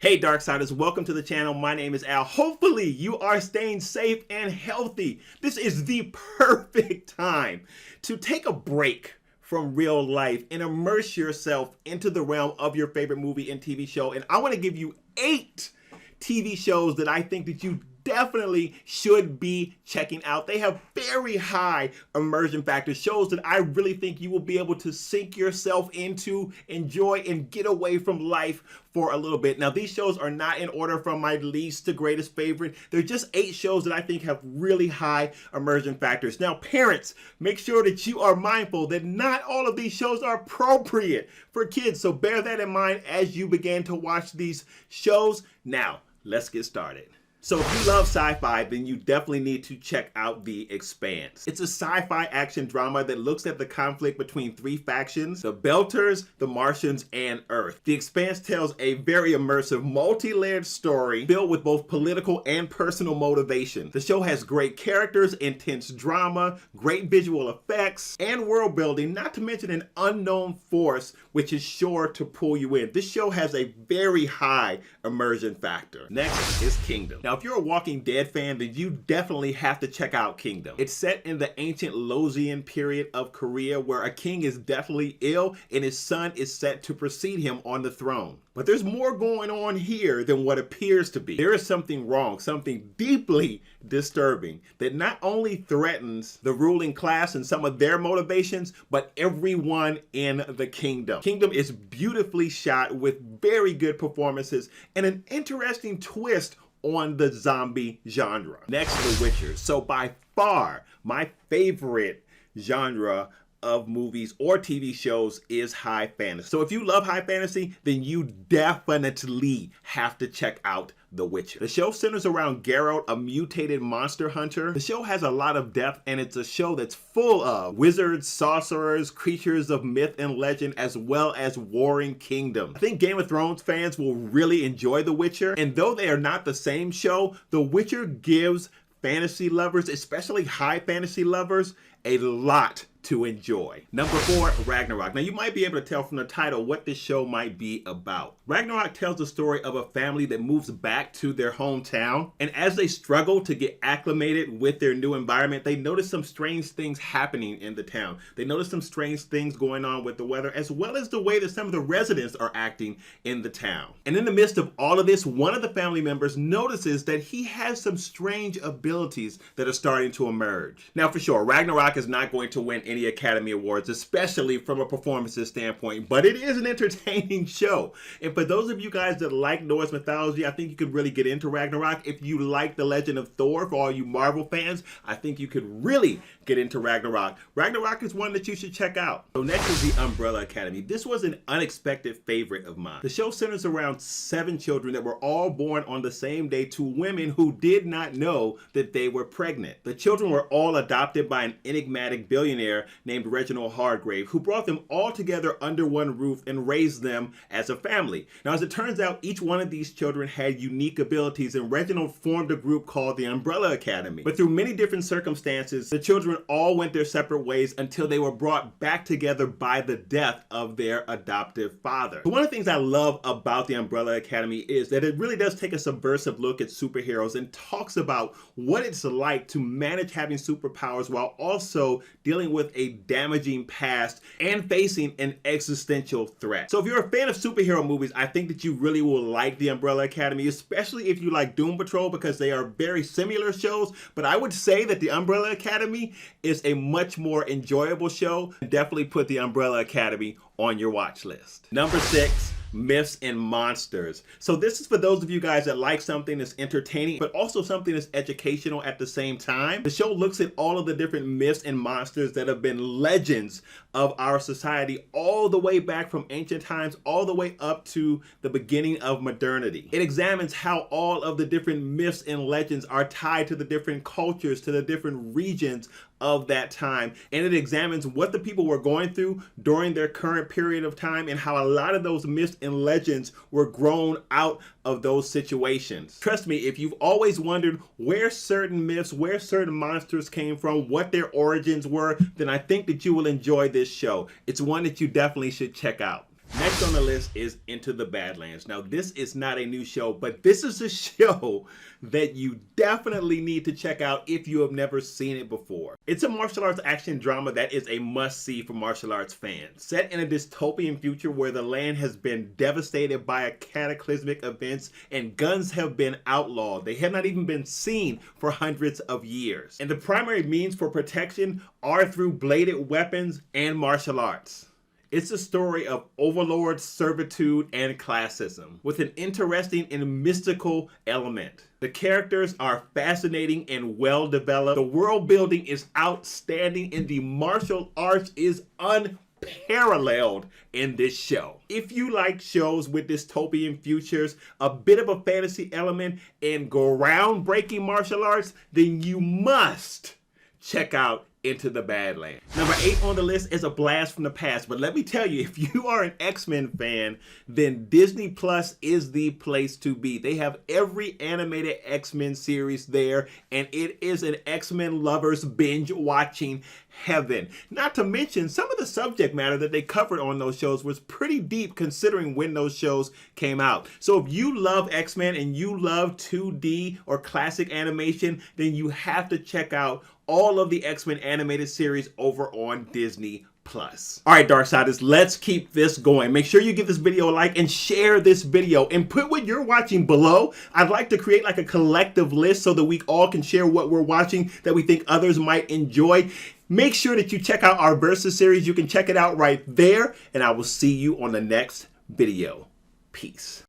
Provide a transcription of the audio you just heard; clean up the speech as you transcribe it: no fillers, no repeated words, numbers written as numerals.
Hey Darksiders, welcome to the channel. My name is Al. Hopefully you are staying safe and healthy. This is the perfect time to take a break from real life and immerse yourself into the realm of your favorite movie and TV show. And I want to give you 8 TV shows that I think that you definitely should be checking out. They have very high immersion factors, shows that I really think you will be able to sink yourself into, enjoy, and get away from life for a little bit. Now, these shows are not in order from my least to greatest favorite. They're just 8 shows that I think have really high immersion factors. Now, parents, make sure that you are mindful that not all of these shows are appropriate for kids. So bear that in mind as you begin to watch these shows. Now, let's get started. So if you love sci-fi, then you definitely need to check out The Expanse. It's a sci-fi action drama that looks at the conflict between 3 factions: the Belters, the Martians, and Earth. The Expanse tells a very immersive, multi-layered story filled with both political and personal motivation. The show has great characters, intense drama, great visual effects, and world building, not to mention an unknown force which is sure to pull you in. This show has a very high immersion factor. Next is Kingdom. Now, if you're a Walking Dead fan, then you definitely have to check out Kingdom. It's set in the ancient Losian period of Korea, where a king is deathly ill and his son is set to precede him on the throne. But there's more going on here than what appears to be. There is something wrong, something deeply disturbing that not only threatens the ruling class and some of their motivations, but everyone in the kingdom. Kingdom is beautifully shot with very good performances and an interesting twist on the zombie genre. Next, The Witcher. So by far, my favorite genre of movies or TV shows is high fantasy. So if you love high fantasy, then you definitely have to check out The Witcher. The show centers around Geralt, a mutated monster hunter. The show has a lot of depth, and it's a show that's full of wizards, sorcerers, creatures of myth and legend, as well as warring kingdoms. I think Game of Thrones fans will really enjoy The Witcher, and though they are not the same show, The Witcher gives fantasy lovers, especially high fantasy lovers, a lot to enjoy. Number 4, Ragnarok. Now, you might be able to tell from the title what this show might be about. Ragnarok tells the story of a family that moves back to their hometown, and as they struggle to get acclimated with their new environment, they notice some strange things happening in the town. They notice some strange things going on with the weather, as well as the way that some of the residents are acting in the town. And in the midst of all of this, one of the family members notices that he has some strange abilities that are starting to emerge. Now, for sure, Ragnarok is not going to win any Academy Awards, especially from a performances standpoint, but it is an entertaining show. And for those of you guys that like Norse mythology, I think you could really get into Ragnarok. If you like The Legend of Thor, for all you Marvel fans, I think you could really get into Ragnarok. Ragnarok is one that you should check out. So next is The Umbrella Academy. This was an unexpected favorite of mine. The show centers around 7 children that were all born on the same day to women who did not know that they were pregnant. The children were all adopted by an enigmatic billionaire named Reginald Hargrave, who brought them all together under one roof and raised them as a family. Now, as it turns out, each one of these children had unique abilities, and Reginald formed a group called the Umbrella Academy. But through many different circumstances, the children all went their separate ways until they were brought back together by the death of their adoptive father. So one of the things I love about the Umbrella Academy is that it really does take a subversive look at superheroes and talks about what it's like to manage having superpowers while also dealing with a damaging past and facing an existential threat. So if you're a fan of superhero movies, I think that you really will like the Umbrella Academy, especially if you like Doom Patrol, because they are very similar shows. But I would say that the Umbrella Academy is a much more enjoyable show. Definitely put the Umbrella Academy on your watch list. Number 6, Myths and Monsters. So this is for those of you guys that like something that's entertaining, but also something that's educational at the same time. The show looks at all of the different myths and monsters that have been legends of our society, all the way back from ancient times, all the way up to the beginning of modernity. It examines how all of the different myths and legends are tied to the different cultures, to the different regions of that time, and it examines what the people were going through during their current period of time and how a lot of those myths and legends were grown out of those situations. Trust me, if you've always wondered where certain myths, where certain monsters came from, what their origins were, then I think that you will enjoy this show. It's one that you definitely should check out. Next on the list is Into the Badlands. Now, this is not a new show, but this is a show that you definitely need to check out if you have never seen it before. It's a martial arts action drama that is a must-see for martial arts fans. Set in a dystopian future where the land has been devastated by a cataclysmic events and guns have been outlawed. They have not even been seen for hundreds of years. And the primary means for protection are through bladed weapons and martial arts. It's a story of overlord, servitude, and classism, with an interesting and mystical element. The characters are fascinating and well developed. The world building is outstanding, and the martial arts is unparalleled in this show. If you like shows with dystopian futures, a bit of a fantasy element, and groundbreaking martial arts, then you must check out Into the Badlands. Number 8 on the list is a blast from the past, but let me tell you, if you are an X-Men fan, then Disney Plus is the place to be. They have every animated X-Men series there, and it is an X-Men lovers binge watching heaven. Not to mention, some of the subject matter that they covered on those shows was pretty deep considering when those shows came out. So if you love X-Men and you love 2D or classic animation, then you have to check out all of the X-Men animated series over on Disney Plus. All right, Darksiders, let's keep this going. Make sure you give this video a like and share this video and put what you're watching below. I'd like to create like a collective list so that we all can share what we're watching that we think others might enjoy. Make sure that you check out our Versus series. You can check it out right there, and I will see you on the next video. Peace.